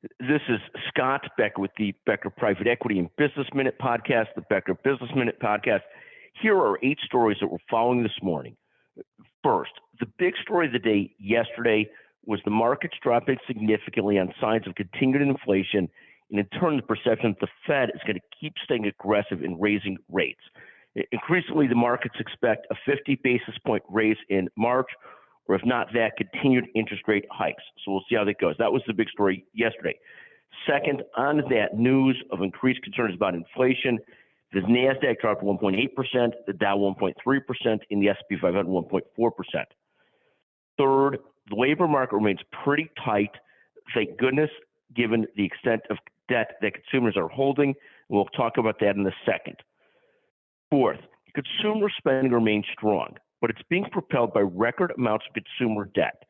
This is Scott Becker with the Becker Private Equity and Business Minute Podcast, the Becker Business Minute Podcast. Here are 8 stories that we're following this morning. First, the big story of the day yesterday was the markets dropping significantly on signs of continued inflation, and in turn, the perception that the Fed is going to keep staying aggressive in raising rates. Increasingly, the markets expect a 50 basis point raise in March, or if not that, continued interest rate hikes. So we'll see how that goes. That was the big story yesterday. Second, on that news of increased concerns about inflation, the Nasdaq dropped 1.8%, the Dow 1.3%, and the S&P 500 1.4%. Third, the labor market remains pretty tight, thank goodness, given the extent of debt that consumers are holding. We'll talk about that in a second. Fourth, consumer spending remains strong, but it's being propelled by record amounts of consumer debt.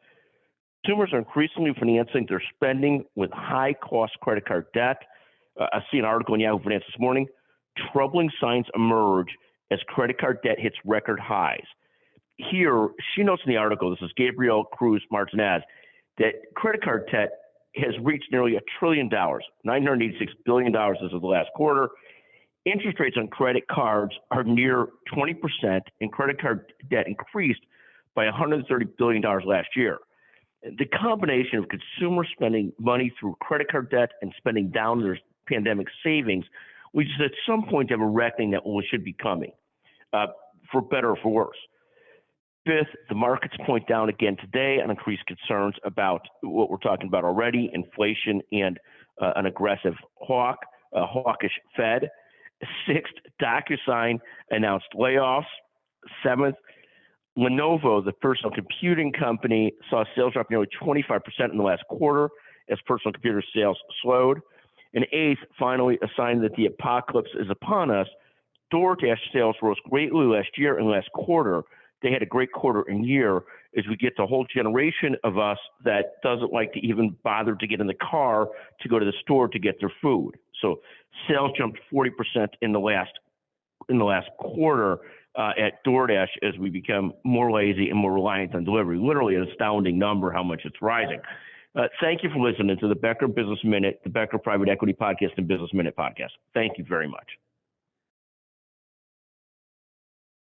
Consumers are increasingly financing their spending with high-cost credit card debt. I see an article in Yahoo Finance this morning. Troubling signs emerge as credit card debt hits record highs. Here, she notes in the article, this is Gabrielle Cruz Martinez, that credit card debt has reached nearly $1 trillion, $986 billion as of the last quarter. Interest rates on credit cards are near 20%, and credit card debt increased by $130 billion last year. The combination of consumer spending money through credit card debt and spending down their pandemic savings, we just at some point have a reckoning that should be coming, for better or for worse. Fifth, the markets point down again today on increased concerns about what we're talking about already, inflation and an aggressive hawkish Fed. Sixth, DocuSign announced layoffs. Seventh, Lenovo, the personal computing company, saw sales drop nearly 25% in the last quarter as personal computer sales slowed. And eighth, finally, a sign that the apocalypse is upon us. DoorDash sales rose greatly last year and last quarter. They had a great quarter and year as we get the whole generation of us that doesn't like to even bother to get in the car to go to the store to get their food. So sales jumped 40% in the last quarter at DoorDash as we become more lazy and more reliant on delivery. Literally an astounding number how much it's rising. Thank you for listening to the Becker Business Minute, the Becker Private Equity Podcast and Business Minute Podcast. Thank you very much.